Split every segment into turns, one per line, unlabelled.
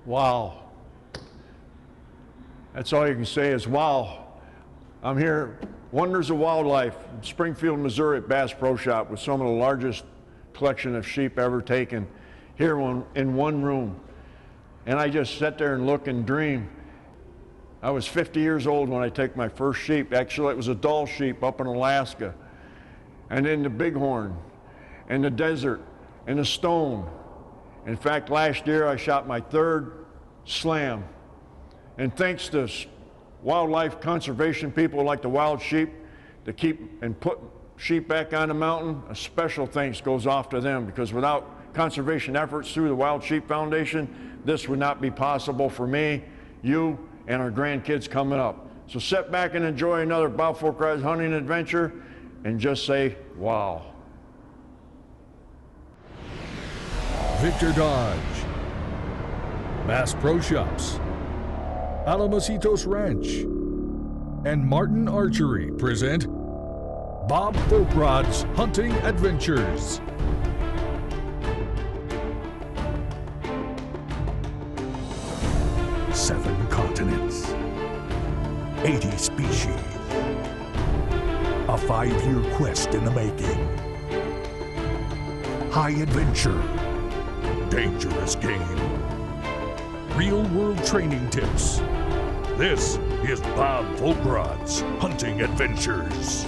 Wow. That's all you can say is wow. I'm here, Wonders of Wildlife, in Springfield, Missouri at Bass Pro Shop with some of the largest collection of sheep ever taken here in one room. And I just sat there and look and dream. I was 50 years old when I took my first sheep. Actually, it was a Dall sheep up in Alaska. And then the bighorn, and the desert, and the stone. In fact, last year I shot my third slam. And thanks to wildlife conservation people like the wild sheep to keep and put sheep back on the mountain, a special thanks goes off to them, because without conservation efforts through the Wild Sheep Foundation, this would not be possible for me, you, and our grandkids coming up. So sit back and enjoy another Bob Folkrad's hunting adventure and just say, wow.
Victor Dodge, Bass Pro Shops, Alamositos Ranch, and Martin Archery present Bob Folkrad's Hunting Adventures. Seven continents, 80 species, a 5-year quest in the making, high adventure, dangerous game, real-world training tips. This is Bob Folkrad's Hunting Adventures.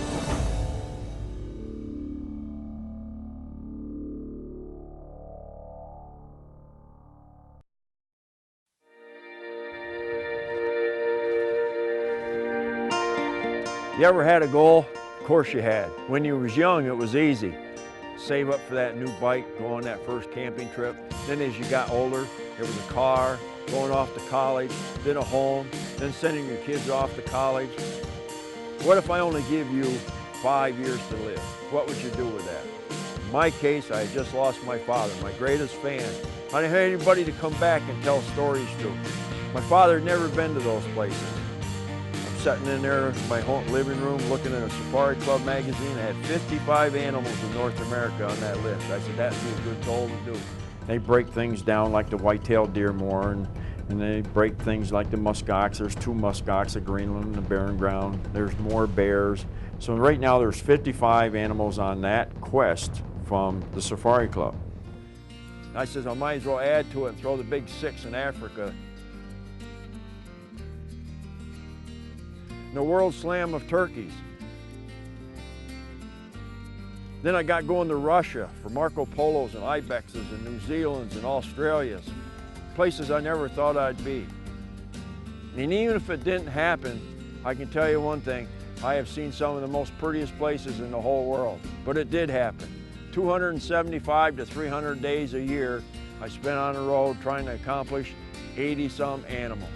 You ever had a goal? Of course you had. When you was young, it was easy. Save up for that new bike, go on that first camping trip. Then as you got older, there was a car, going off to college, then a home, then sending your kids off to college. What if I only give you 5 years to live? What would you do with that? In my case, I had just lost my father, my greatest fan. I didn't have anybody to come back and tell stories to. My father had never been to those places. I'm sitting in there in my home living room looking at a Safari Club magazine. I had 55 animals in North America on that list. I said, that'd be a good goal to do. They break things down like the white-tailed deer more, and they break things like the muskox. There's 2 muskox of Greenland and the Barren Ground. There's more bears. So right now there's 55 animals on that quest from the Safari Club. I says, I might as well add to it and throw the big 6 in Africa. The World Slam of Turkeys. Then I got going to Russia for Marco Polos and Ibexes and New Zealands and Australias, places I never thought I'd be. And even if it didn't happen, I can tell you one thing, I have seen some of the most prettiest places in the whole world, but it did happen. 275 to 300 days a year I spent on the road trying to accomplish 80-some animals.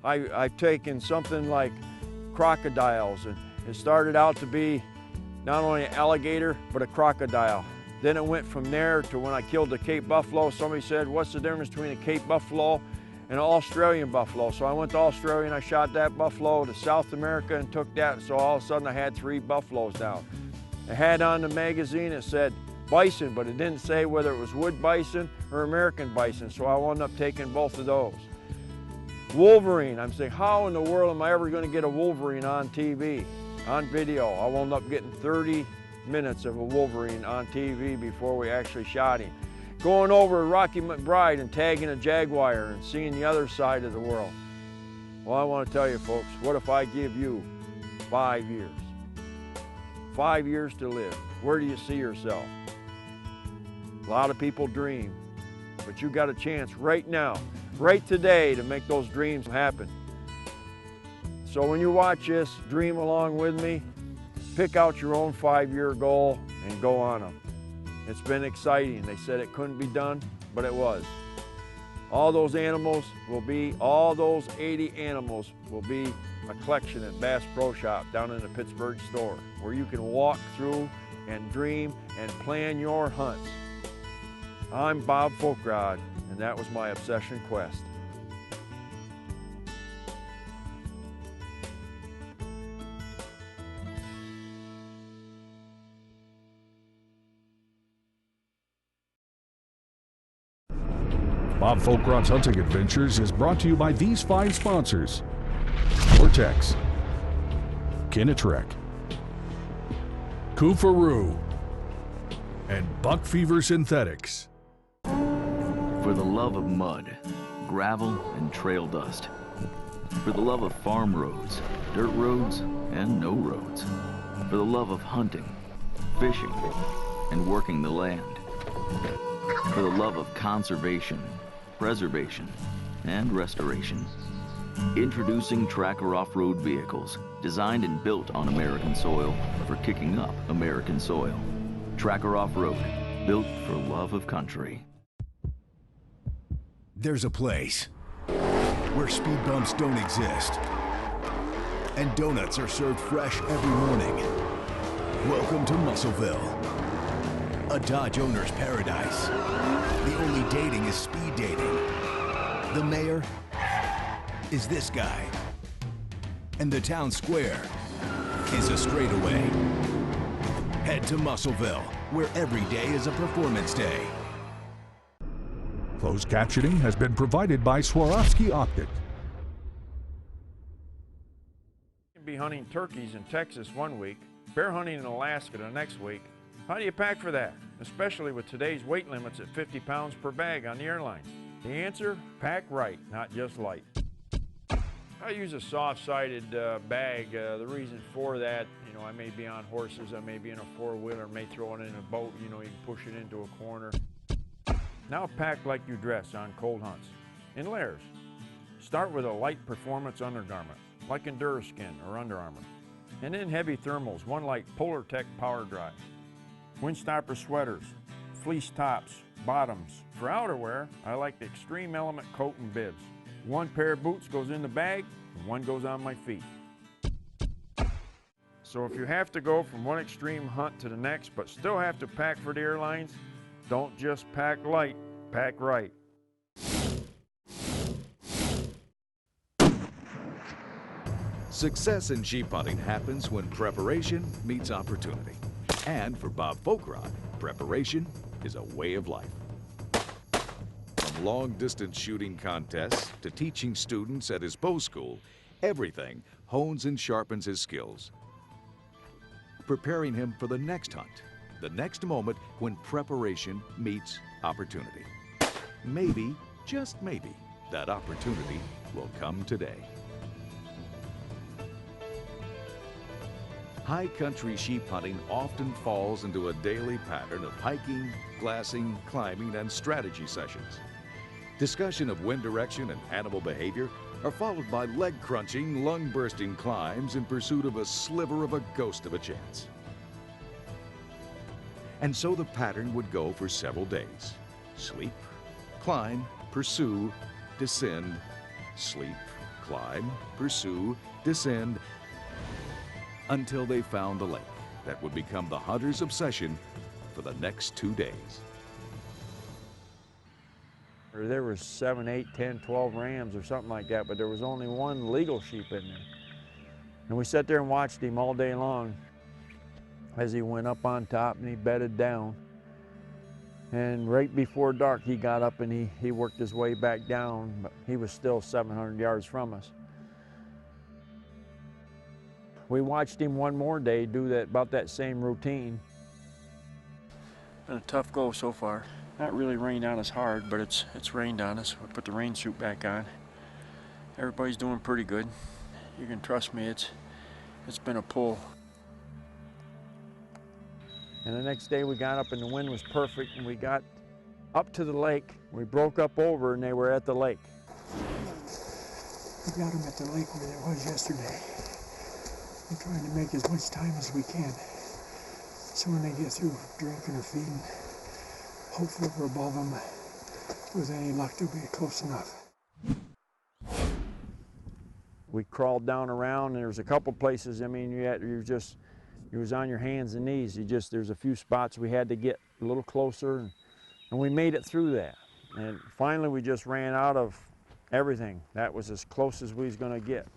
I've taken something like crocodiles, and it started out to be not only an alligator, but a crocodile. Then it went from there to when I killed the Cape buffalo. Somebody said, what's the difference between a Cape buffalo and an Australian buffalo? So I went to Australia and I shot that buffalo, to South America and took that. So all of a sudden I had 3 buffaloes down. I had on the magazine, it said bison, but it didn't say whether it was wood bison or American bison. So I wound up taking both of those. Wolverine, I'm saying, how in the world am I ever going to get a wolverine on TV, on video? I wound up getting 30 minutes of a wolverine on TV before we actually shot him. Going over to Rocky McBride and tagging a jaguar and seeing the other side of the world. Well, I want to tell you folks, what if I give you 5 years? 5 years to live. Where do you see yourself? A lot of people dream, but you got a chance right now, right today, to make those dreams happen. So when you watch this, dream along with me, pick out your own 5-year goal and go on them. It's been exciting. They said it couldn't be done, but it was. All those animals will be, all those 80 animals will be a collection at Bass Pro Shop down in the Pittsburgh store, where you can walk through and dream and plan your hunts. I'm Bob Folkrod, and that was my Obsession Quest.
Bob Folkrod's Hunting Adventures is brought to you by these fine sponsors: Vortex, Kinatrek, Kufaru, and Buck Fever Synthetics.
For the love of mud, gravel, and trail dust. For the love of farm roads, dirt roads, and no roads. For the love of hunting, fishing, and working the land. For the love of conservation, preservation, and restoration. Introducing Tracker off-road vehicles, designed and built on American soil for kicking up American soil. Tracker off-road, built for love of country.
There's a place where speed bumps don't exist, and donuts are served fresh every morning. Welcome to Muscleville, a Dodge owner's paradise. The only dating is speed dating. The mayor is this guy, and the town square is a straightaway. Head to Muscleville, where every day is a performance day.
Closed captioning has been provided by Swarovski Optic.
You can be hunting turkeys in Texas one week, bear hunting in Alaska the next week. How do you pack for that, especially with today's weight limits at 50 pounds per bag on the airlines? The answer, pack right, not just light. I use a soft-sided bag. The reason for that, I may be on horses, I may be in a four-wheeler, may throw it in a boat, you can push it into a corner. Now pack like you dress on cold hunts, in layers. Start with a light performance undergarment, like Enduraskin or Under Armour. And then heavy thermals, one like Polartec Power Dry. Windstopper sweaters, fleece tops, bottoms. For outerwear, I like the Extreme Element coat and bibs. One pair of boots goes in the bag, and one goes on my feet. So if you have to go from one extreme hunt to the next, but still have to pack for the airlines, don't just pack light, pack right.
Success in sheep hunting happens when preparation meets opportunity. And for Bob Folkrod, preparation is a way of life. From long-distance shooting contests to teaching students at his bow school, everything hones and sharpens his skills, preparing him for the next hunt, the next moment when preparation meets opportunity. Maybe, just maybe, that opportunity will come today. High country sheep hunting often falls into a daily pattern of hiking, glassing, climbing, and strategy sessions. Discussion of wind direction and animal behavior are followed by leg-crunching, lung-bursting climbs in pursuit of a sliver of a ghost of a chance. And so the pattern would go for several days. Sleep, climb, pursue, descend, sleep, climb, pursue, descend, until they found the lake that would become the hunter's obsession for the next 2 days.
There was 7, 8, 10, 12 rams or something like that, but there was only one legal sheep in there. And we sat there and watched him all day long as he went up on top and he bedded down. And right before dark, he got up and he worked his way back down, but he was still 700 yards from us. We watched him one more day do about that same routine. Been a tough go so far. Not really rained on us hard, but it's rained on us. We put the rain suit back on. Everybody's doing pretty good. You can trust me, it's been a pull. And the next day we got up and the wind was perfect and we got up to the lake. We broke up over and they were at the lake.
We got them at the lake where it was yesterday. We're trying to make as much time as we can. So when they get through drinking or feeding, hopefully we're above them. With any luck, they'll be close enough.
We crawled down around and there was a couple places, I mean, you was on your hands and knees. There's a few spots we had to get a little closer and we made it through that. And finally we just ran out of everything. That was as close as we was gonna get.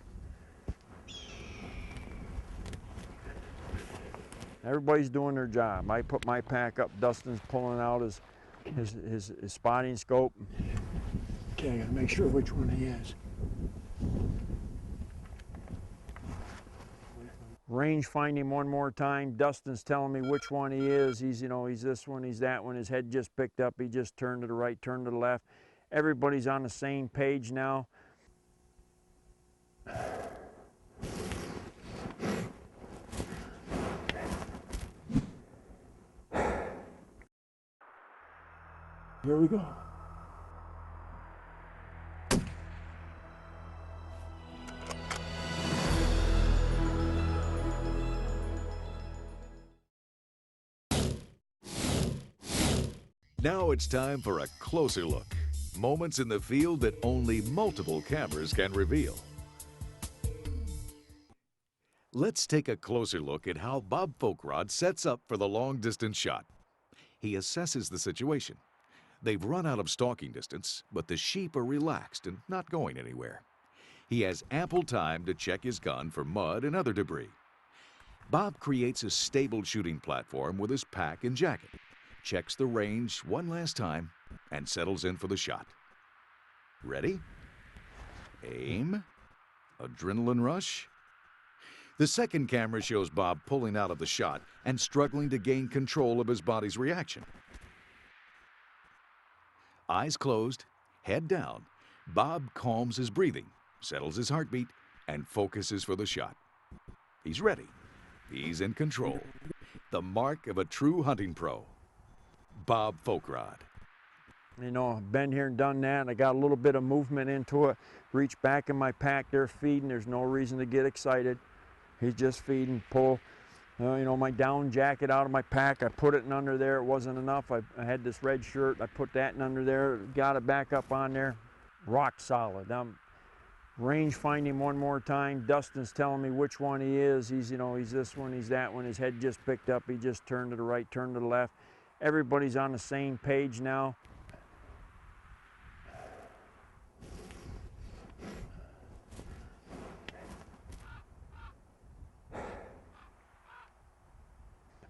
Everybody's doing their job. I put my pack up, Dustin's pulling out his spotting scope.
Okay, I gotta make sure which one he is.
Range find him one more time. Dustin's telling me which one he is. He's this one, he's that one. His head just picked up. He just turned to the right, turned to the left. Everybody's on the same page now.
Here we go.
Now it's time for a closer look. Moments in the field that only multiple cameras can reveal. Let's take a closer look at how Bob Folkrod sets up for the long-distance shot. He assesses the situation. They've run out of stalking distance, but the sheep are relaxed and not going anywhere. He has ample time to check his gun for mud and other debris. Bob creates a stable shooting platform with his pack and jacket, checks the range one last time, and settles in for the shot. Ready? Aim. Adrenaline rush. The second camera shows Bob pulling out of the shot and struggling to gain control of his body's reaction. Eyes closed, head down, Bob calms his breathing, settles his heartbeat, and focuses for the shot. He's ready. He's in control. The mark of a true hunting pro. Bob Folkrod.
You know, I've been here and done that, and I got a little bit of movement into it. Reach back in my pack, they're feeding. There's no reason to get excited. He's just feeding, pull. My down jacket out of my pack. I put it in under there. It wasn't enough. I had this red shirt. I put that in under there. Got it back up on there. Rock solid. Range find him one more time. Dustin's telling me which one he is. He's this one, he's that one. His head just picked up. He just turned to the right, turned to the left. Everybody's on the same page now.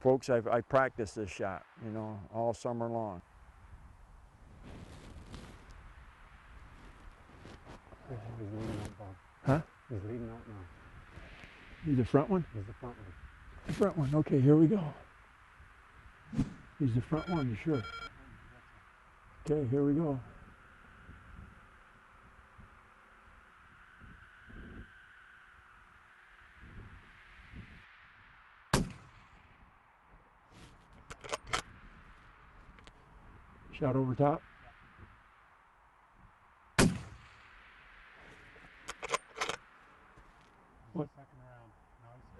Folks, I practiced this shot, all summer long.
He's leading out, Bob.
Huh?
He's leading out now.
He's the front one?
He's the front one.
The front one, okay, here we go. He's the front one, you sure? Okay, here we go. Shot over top. What?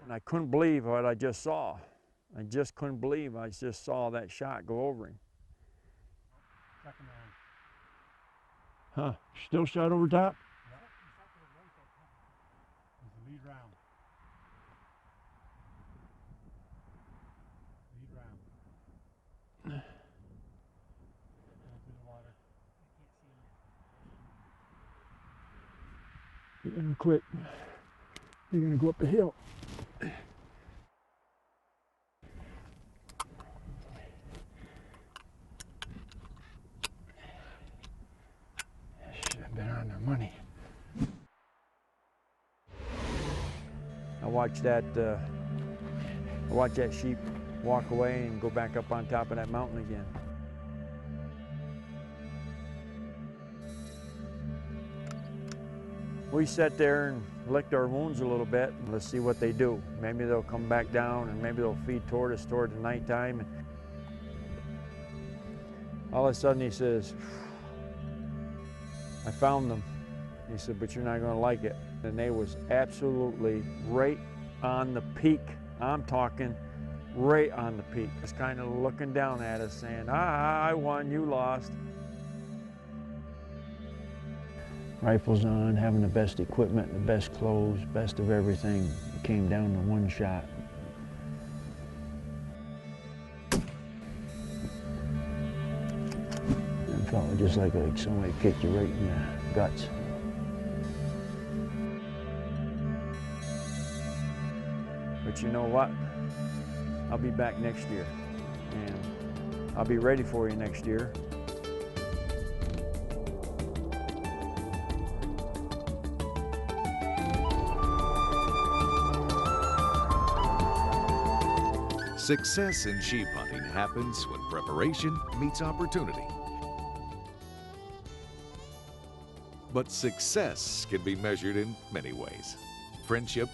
And I couldn't believe what I just saw. I just couldn't believe I just saw that shot go over him. Huh? Still shot over top?
You're gonna quit. You're gonna go up the hill. Should have been on their money.
I watched that sheep walk away and go back up on top of that mountain again. We sat there and licked our wounds a little bit. And let's see what they do. Maybe they'll come back down and maybe they'll feed toward us toward the nighttime. All of a sudden he says, I found them. He said, but you're not gonna like it. And they was absolutely right on the peak. I'm talking right on the peak. Just kind of looking down at us saying, I won, you lost. Rifles on, having the best equipment, the best clothes, best of everything. It came down to one shot. It felt just like somebody kicked you right in the guts. But you know what? I'll be back next year, and I'll be ready for you next year.
Success in sheep hunting happens when preparation meets opportunity. But success can be measured in many ways. Friendship,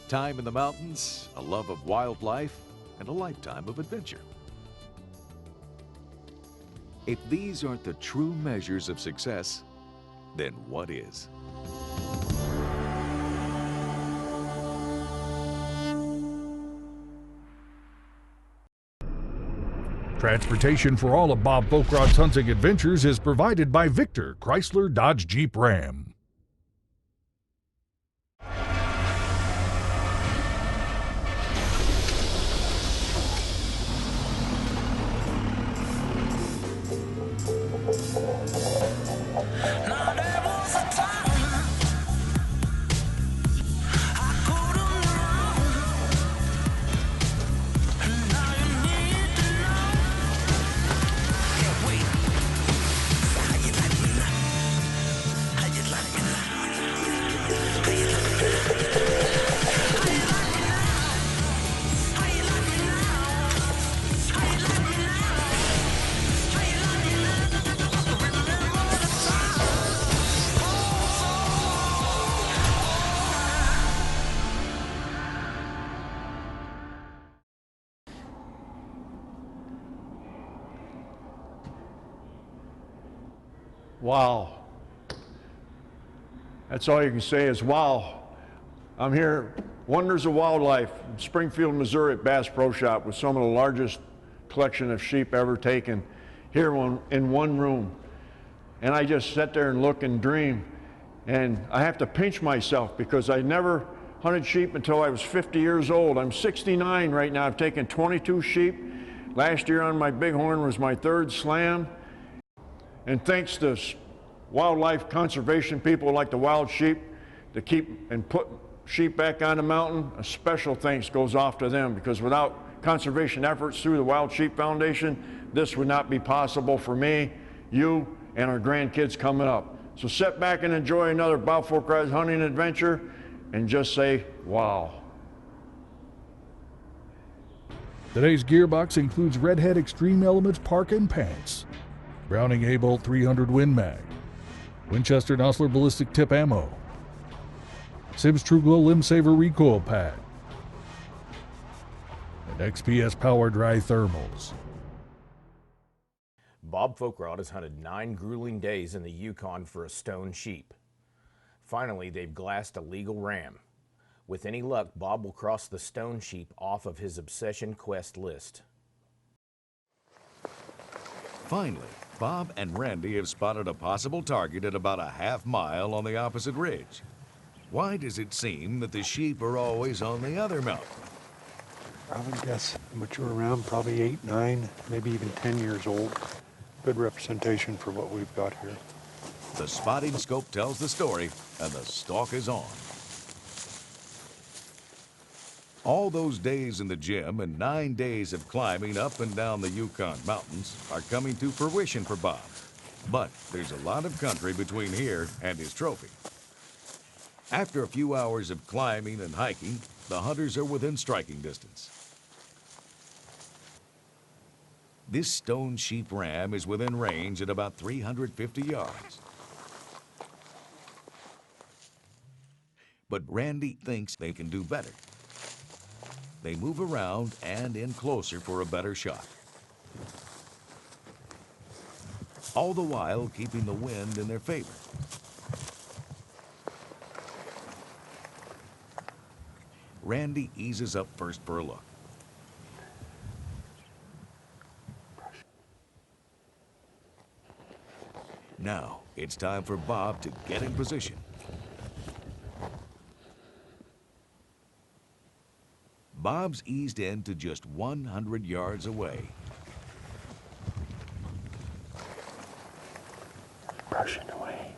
time in the mountains, a love of wildlife, and a lifetime of adventure. If these aren't the true measures of success, then what is?
Transportation for all of Bob Folkrod's hunting adventures is provided by Victor Chrysler Dodge Jeep Ram.
Wow. That's all you can say is wow. I'm here, Wonders of Wildlife, in Springfield, Missouri at Bass Pro Shop with some of the largest collection of sheep ever taken here in one room. And I just sit there and look and dream. And I have to pinch myself because I never hunted sheep until I was 50 years old. I'm 69 right now. I've taken 22 sheep. Last year on my bighorn was my third slam. And thanks to wildlife conservation people like the wild sheep to keep and put sheep back on the mountain, a special thanks goes off to them, because without conservation efforts through the Wild Sheep Foundation, this would not be possible for me, you, and our grandkids coming up. So sit back and enjoy another Bob Folkrod's hunting adventure and just say, wow.
Today's gearbox includes Redhead Extreme Elements Park and Pants, Browning A-Bolt 300 Win Mag, Winchester Nosler Ballistic Tip Ammo, Sims TruGlow Limb Saver Recoil Pad, and XPS Power Dry Thermals.
Bob Folkrod has hunted 9 grueling days in the Yukon for a stone sheep. Finally, they've glassed a legal ram. With any luck, Bob will cross the stone sheep off of his obsession quest list.
Finally, Bob and Randy have spotted a possible target at about a half-mile on the opposite ridge. Why does it seem that the sheep are always on the other mountain?
I would guess mature ram, probably 8, 9, maybe even 10 years old. Good representation for what we've got here.
The spotting scope tells the story, and the stalk is on. All those days in the gym and 9 days of climbing up and down the Yukon mountains are coming to fruition for Bob. But there's a lot of country between here and his trophy. After a few hours of climbing and hiking, the hunters are within striking distance. This stone sheep ram is within range at about 350 yards. But Randy thinks they can do better. They move around and in closer for a better shot. All the while keeping the wind in their favor. Randy eases up first for a look. Now, it's time for Bob to get in position. Bob's eased in to just 100 yards away.
Brushing away.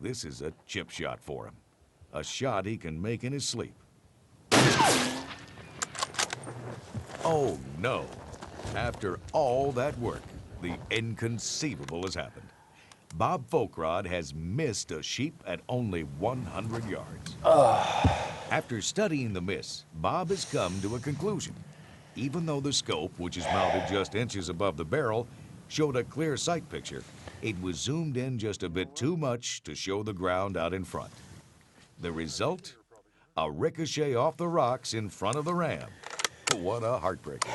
This is a chip shot for him. A shot he can make in his sleep. Oh no! After all that work, the inconceivable has happened. Bob Folkrod has missed a sheep at only 100 yards. After studying the miss, Bob has come to a conclusion. Even though the scope, which is mounted just inches above the barrel, showed a clear sight picture, it was zoomed in just a bit too much to show the ground out in front. The result? A ricochet off the rocks in front of the ram. What a heartbreaker.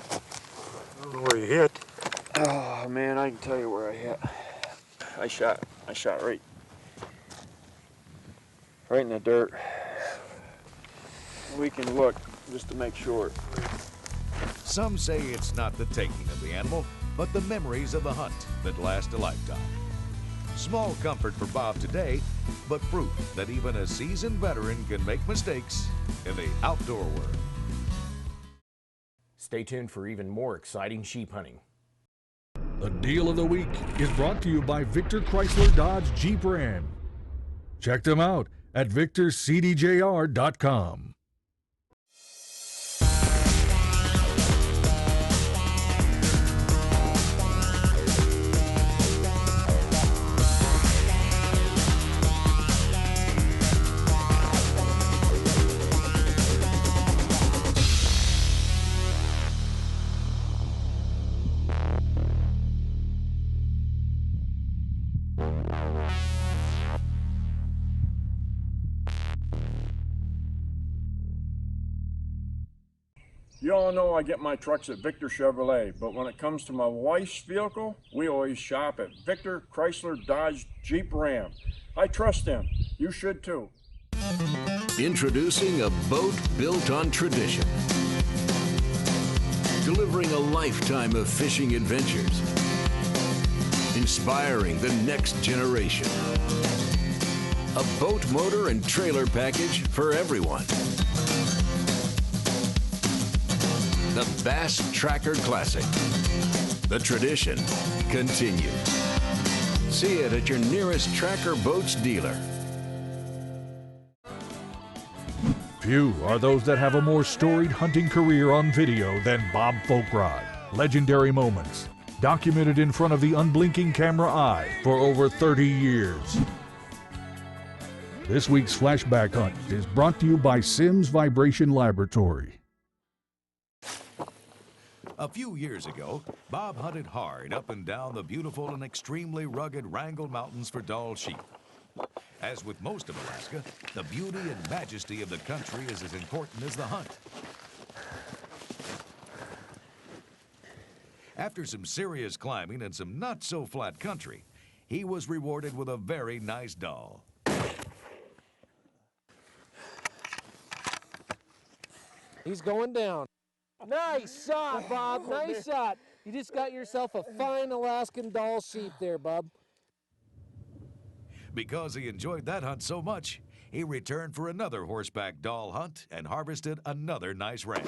I don't know where you hit. Oh man, I can tell you where I hit. I shot right in the dirt. We can look just to make sure.
Some say it's not the taking of the animal, but the memories of the hunt that last a lifetime. Small comfort for Bob today, but proof that even a seasoned veteran can make mistakes in the outdoor world.
Stay tuned for even more exciting sheep hunting.
The Deal of the Week is brought to you by Victor Chrysler Dodge Jeep Ram. Check them out at victorcdjr.com.
You all know I get my trucks at Victor Chevrolet, but when it comes to my wife's vehicle, we always shop at Victor Chrysler Dodge Jeep Ram. I trust them. You should too.
Introducing a boat built on tradition. Delivering a lifetime of fishing adventures. Inspiring the next generation. A boat, motor, and trailer package for everyone. The Bass Tracker Classic. The tradition continues. See it at your nearest Tracker Boats dealer.
Few are those that have a more storied hunting career on video than Bob Folkrod. Legendary moments, documented in front of the unblinking camera eye for over 30 years. This week's Flashback Hunt is brought to you by Sims Vibration Laboratory.
A few years ago, Bob hunted hard up and down the beautiful and extremely rugged Wrangell Mountains for Dall sheep. As with most of Alaska, the beauty and majesty of the country is as important as the hunt. After some serious climbing and some not-so-flat country, he was rewarded with a very nice Dall.
He's going down. Nice shot, Bob. Nice shot. You just got yourself a fine Alaskan Dall sheep there, Bob.
Because he enjoyed that hunt so much, he returned for another horseback Dall hunt and harvested another nice ram.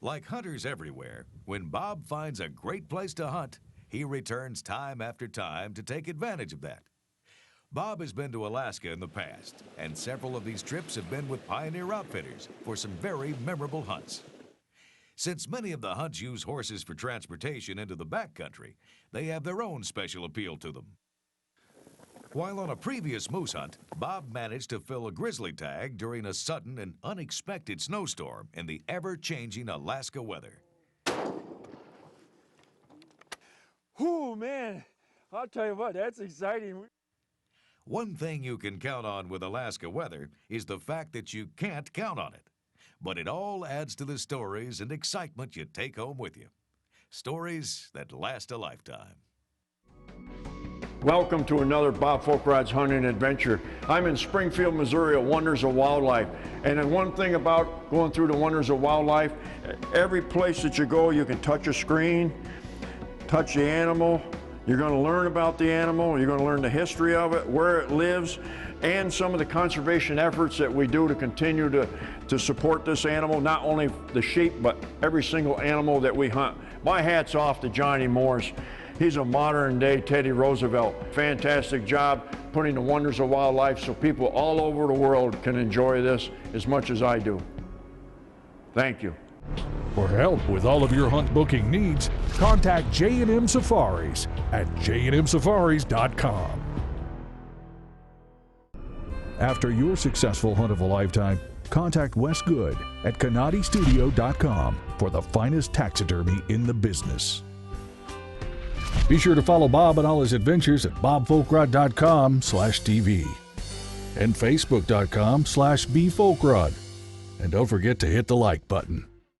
Like hunters everywhere, when Bob finds a great place to hunt, he returns time after time to take advantage of that. Bob has been to Alaska in the past, and several of these trips have been with Pioneer Outfitters for some very memorable hunts. Since many of the hunts use horses for transportation into the backcountry, they have their own special appeal to them. While on a previous moose hunt, Bob managed to fill a grizzly tag during a sudden and unexpected snowstorm in the ever-changing Alaska weather.
Whew, man, I'll tell you what, that's exciting.
One thing you can count on with Alaska weather is the fact that you can't count on it. But it all adds to the stories and excitement you take home with you. Stories that last a lifetime.
Welcome to another Bob Folkrod's Hunting Adventure. I'm in Springfield, Missouri at Wonders of Wildlife. And then one thing about going through the Wonders of Wildlife, every place that you go, you can touch a screen, touch the animal. You're going to learn about the animal. You're going to learn the history of it, where it lives, and some of the conservation efforts that we do to continue to support this animal, not only the sheep, but every single animal that we hunt. My hat's off to Johnny Morse. He's a modern day Teddy Roosevelt. Fantastic job putting the Wonders of Wildlife so people all over the world can enjoy this as much as I do. Thank you.
For help with all of your hunt booking needs, contact J&M Safaris at jnmsafaris.com. After your successful hunt of a lifetime, contact Wes Good at canadistudio.com for the finest taxidermy in the business. Be sure to follow Bob and all his adventures at bobfolkrod.com/TV and facebook.com/bfolkrod. And don't forget to hit the like button.